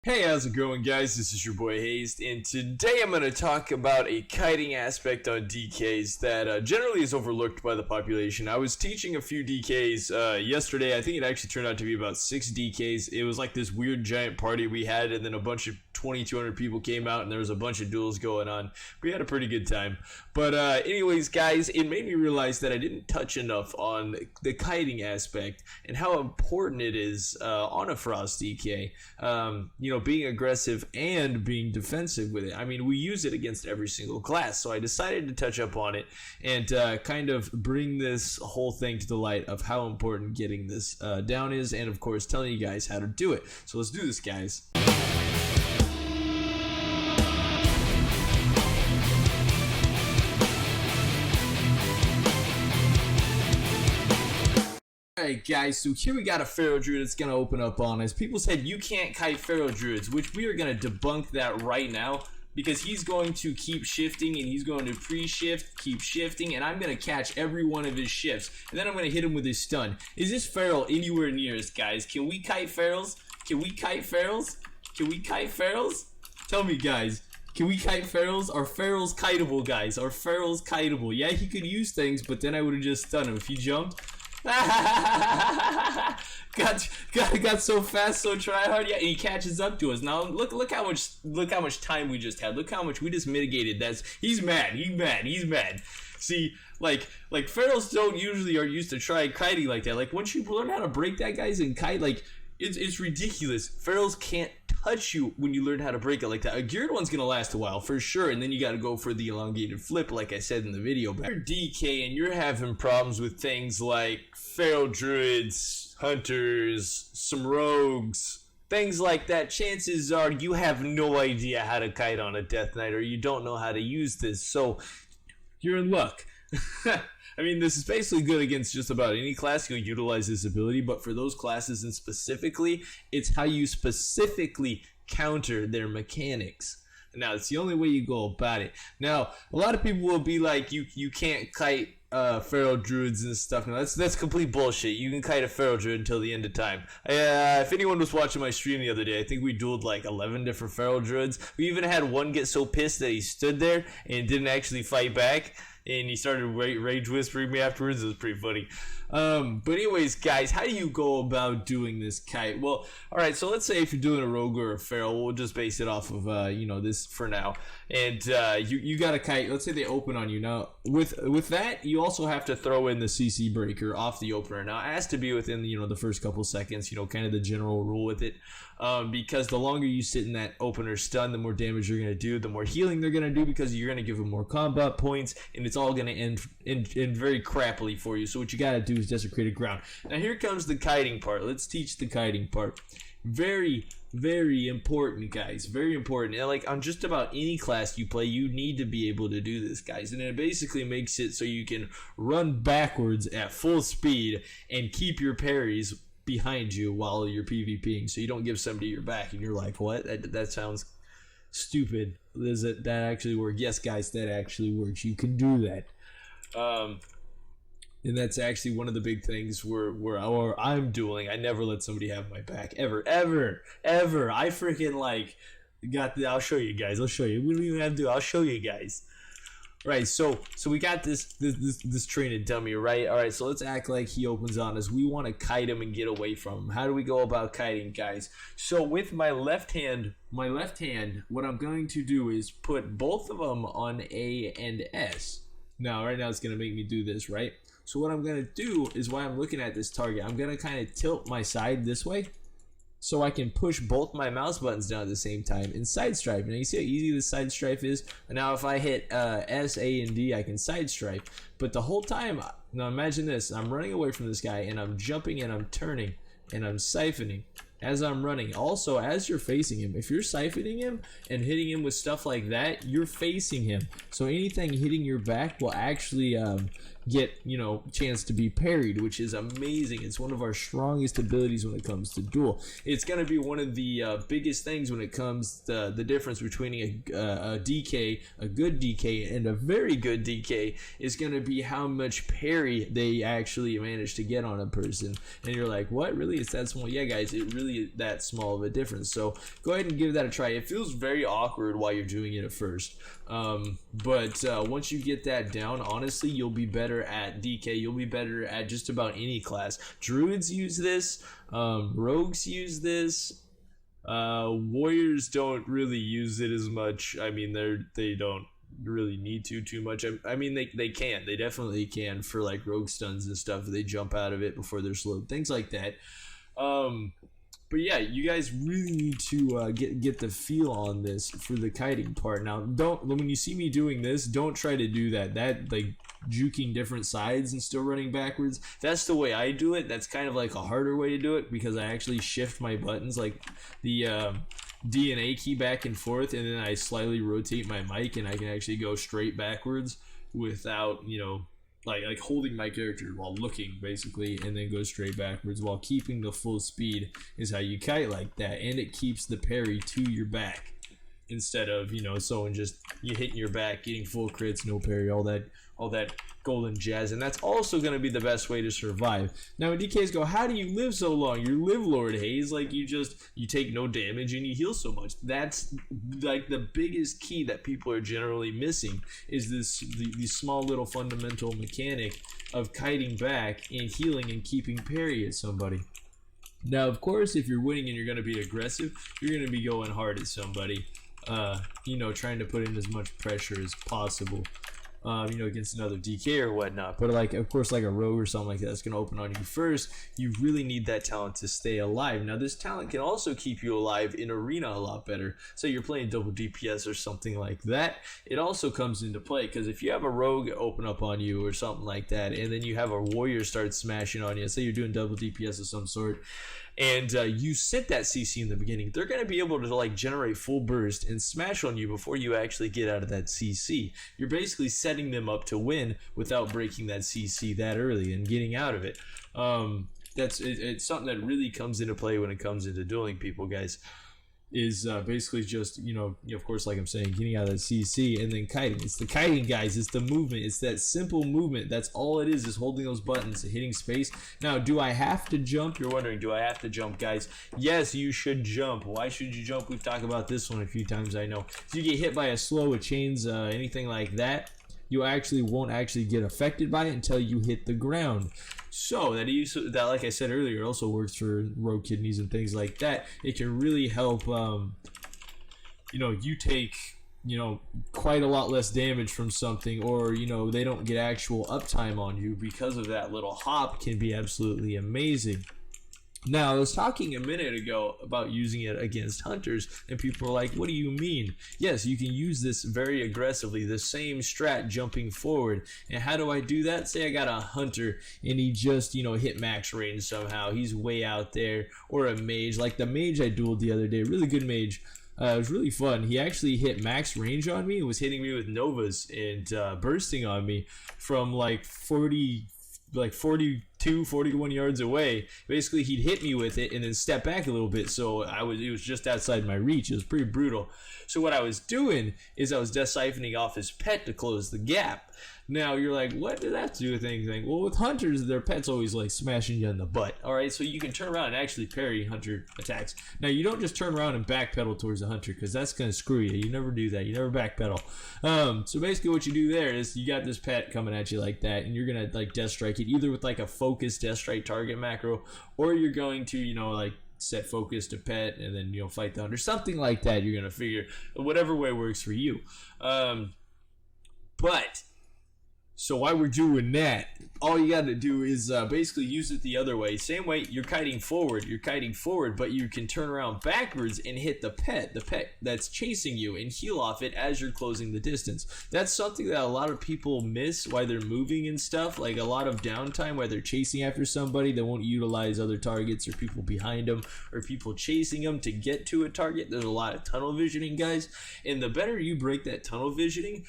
Hey, how's it going, guys? This is your boy Hazzed, and today I'm going to talk about a kiting aspect on DKs that generally is overlooked by the population. I was teaching a few DKs yesterday. I think it actually turned out to be about 6 DKs. It was like this weird giant party we had, and then a bunch of 2,200 people came out, and there was a bunch of duels going on. We had a pretty good time. But anyways, guys, it made me realize that I didn't touch enough on the kiting aspect and how important it is on a Frost DK. Being aggressive and being defensive with it. I mean, we use it against every single class, so I decided to touch up on it and kind of bring this whole thing to the light of how important getting this down is, and of course telling you guys how to do it. So let's do this, guys. Alright guys, so here we got a Pharaoh Druid that's going to open up on us. People said you can't kite Pharaoh Druids, which we are going to debunk that right now, because he's going to keep shifting and he's going to pre-shift, keep shifting, and I'm going to catch every one of his shifts, and then I'm going to hit him with his stun. Is this Pharaoh anywhere near us, guys? Can we kite Pharaohs? Can we kite Pharaohs? Can we kite Pharaohs? Tell me, guys. Can we kite Pharaohs? Are Pharaohs kiteable, guys? Are Pharaohs kiteable? Yeah, he could use things, but then I would have just stunned him if he jumped. got so fast, so try hard. Yeah, he catches up to us. Now look how much time we just had. Look how much we just mitigated. He's mad. See, like Pharaohs don't usually are used to try kiting like that. Like once you learn how to break that, guys, and kite, like it's ridiculous. Pharaohs can't touch you when you learn how to break it like that. A geared one's gonna last a while for sure, and then you gotta go for the elongated flip, like I said in the video. But you're DK and you're having problems with things like Pharaoh Druids, Hunters, some Rogues, things like that. Chances are you have no idea how to kite on a Death Knight, or you don't know how to use this, so you're in luck. I mean, this is basically good against just about any class you'll utilize this ability, but for those classes and specifically, it's how you specifically counter their mechanics. Now, it's the only way you go about it. Now, a lot of people will be like, you can't kite Pharaoh Druids and stuff. Now, that's complete bullshit. You can kite a Pharaoh Druid until the end of time. If anyone was watching my stream the other day, I think we dueled like 11 different Pharaoh Druids. We even had one get so pissed that he stood there and didn't actually fight back, and he started rage whispering me afterwards. It was pretty funny. But anyways, guys, how do you go about doing this kite? Well, alright, so let's say if you're doing a rogue or a feral, we'll just base it off of this for now. And you got a kite. Let's say they open on you. Now with that, you also have to throw in the CC breaker off the opener. Now it has to be within the first couple seconds, kind of the general rule with it. Because the longer you sit in that opener stun, the more damage you're going to do, the more healing they're going to do, because you're going to give them more combat points, and it's all going to end very crappily for you. So what you got to do is desecrated ground. Now here comes the kiting part. Let's teach the kiting part. Very, very important, guys. Very important. And like on just about any class you play, you need to be able to do this, guys. And it basically makes it so you can run backwards at full speed and keep your parries behind you while you're PvPing, so you don't give somebody your back and you're like, what? That sounds stupid. Does that actually work? Yes, guys, that actually works. You can do that. And that's actually one of the big things where I'm dueling. I never let somebody have my back, ever. I freaking I'll show you guys. I'll show you. What do you have to do? I'll show you guys. Right, so we got this trained dummy, right? All right, so let's act like he opens on us. We want to kite him and get away from him. How do we go about kiting, guys? So with my left hand, what I'm going to do is put both of them on A and S. Now, right now it's going to make me do this, right? So what I'm going to do is, while I'm looking at this target, I'm going to kind of tilt my side this way, so I can push both my mouse buttons down at the same time and side stripe. Now you see how easy the side stripe is? Now if I hit S, A, and D, I can side stripe. But the whole time, now imagine this, I'm running away from this guy, and I'm jumping, and I'm turning, and I'm siphoning as I'm running. Also, as you're facing him, if you're siphoning him and hitting him with stuff like that, you're facing him. So anything hitting your back will actually get, chance to be parried, which is amazing. It's one of our strongest abilities when it comes to duel. It's going to be one of the biggest things when it comes to the difference between a DK, a good DK, and a very good DK is going to be how much parry they actually manage to get on a person. And you're like, what? Really? It's that small? Yeah, guys, it really is that small of a difference. So go ahead and give that a try. It feels very awkward while you're doing it at first. But once you get that down, honestly, you'll be better at DK. You'll be better at just about any class. Druids use this. Rogues use this. Warriors don't really use it as much. I mean, they don't really need to too much. I mean, they can. They definitely can for like rogue stuns and stuff. They jump out of it before they're slowed. Things like that. But yeah, you guys really need to get the feel on this for the kiting part. Now, when you see me doing this, don't try to do that. That, like, juking different sides and still running backwards, that's the way I do it. That's kind of like a harder way to do it because I actually shift my buttons, like the D and A key back and forth, and then I slightly rotate my mic, and I can actually go straight backwards without, like holding my character while looking, basically, and then go straight backwards while keeping the full speed is how you kite like that. And it keeps the parry to your back instead of, someone just you hitting your back, getting full crits, no parry, all that golden jazz. And that's also going to be the best way to survive. Now when DKs go, how do you live so long? You live, Lord Haze, like you take no damage and you heal so much. That's like the biggest key that people are generally missing is the small little fundamental mechanic of kiting back and healing and keeping parry at somebody. Now, of course, if you're winning and you're going to be aggressive, you're going to be going hard at somebody, trying to put in as much pressure as possible. Against another DK or whatnot. But like, of course, like a rogue or something like that's going to open on you first, you really need that talent to stay alive. Now, this talent can also keep you alive in arena a lot better. So you're playing double DPS or something like that. It also comes into play because if you have a rogue open up on you or something like that, and then you have a warrior start smashing on you, say you're doing double DPS of some sort, and you set that CC in the beginning, they're going to be able to like generate full burst and smash on you before you actually get out of that CC. You're basically setting them up to win without breaking that CC that early and getting out of it. It's something that really comes into play when it comes into dueling people, guys. Is basically just, of course, like I'm saying, getting out of that CC and then kiting. It's the kiting, guys. It's the movement. It's that simple movement. That's all it is holding those buttons, hitting space. Now, do I have to jump? You're wondering, do I have to jump, guys? Yes, you should jump. Why should you jump? We've talked about this one a few times, I know. If you get hit by a slow, a chains, anything like that, you won't actually get affected by it until you hit the ground. So that like I said earlier, also works for rogue kidneys and things like that. It can really help you take quite a lot less damage from something, or they don't get actual uptime on you because of that little hop. Can be absolutely amazing. Now, I was talking a minute ago about using it against hunters, and people were like, what do you mean? Yes, you can use this very aggressively, the same strat jumping forward. And how do I do that? Say I got a hunter, and he just, hit max range somehow. He's way out there. Or a mage, like the mage I dueled the other day, really good mage. It was really fun. He actually hit max range on me and was hitting me with novas and bursting on me from like 42, 41 yards away. Basically, he'd hit me with it and then step back a little bit, so it was just outside my reach. It was pretty brutal. So what I was doing is I was siphoning off his pet to close the gap. Now, you're like, what did that do with anything? Well, with hunters, their pet's always like smashing you in the butt. Alright, so you can turn around and actually parry hunter attacks. Now, you don't just turn around and backpedal towards the hunter, because that's going to screw you. You never do that. You never backpedal. So basically what you do there is you got this pet coming at you like that, and you're going to like death strike it, either with like a focused death strike target macro, or you're going to, like set focus to pet and then fight the hunter, something like that. You're going to figure whatever way works for you. But so while we're doing that, all you got to do is basically use it the other way. Same way, you're kiting forward, but you can turn around backwards and hit the pet that's chasing you, and heal off it as you're closing the distance. That's something that a lot of people miss while they're moving and stuff, like a lot of downtime while they're chasing after somebody. They won't utilize other targets or people behind them or people chasing them to get to a target. There's a lot of tunnel visioning, guys, and the better you break that tunnel visioning,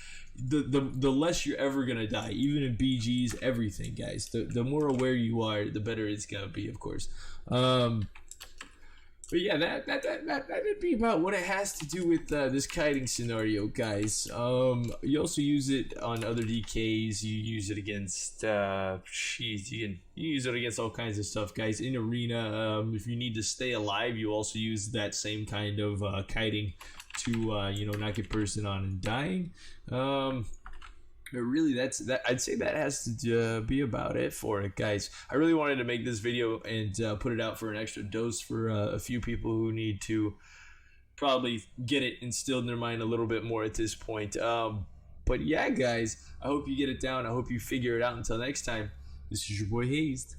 the less you're ever gonna die, even in BGs, everything, guys. The more aware you are, the better it's gonna be, of course. But yeah, that'd be about what it has to do with this kiting scenario, guys. You also use it on other DKs. You use it against, you use it against all kinds of stuff, guys. In arena, if you need to stay alive, you also use that same kind of kiting to, not get person on and dying. But really, I'd say that has to be about it for it, guys. I really wanted to make this video and put it out for an extra dose for a few people who need to probably get it instilled in their mind a little bit more at this point. But yeah, guys, I hope you get it down. I hope you figure it out. Until next time, this is your boy Hazzed.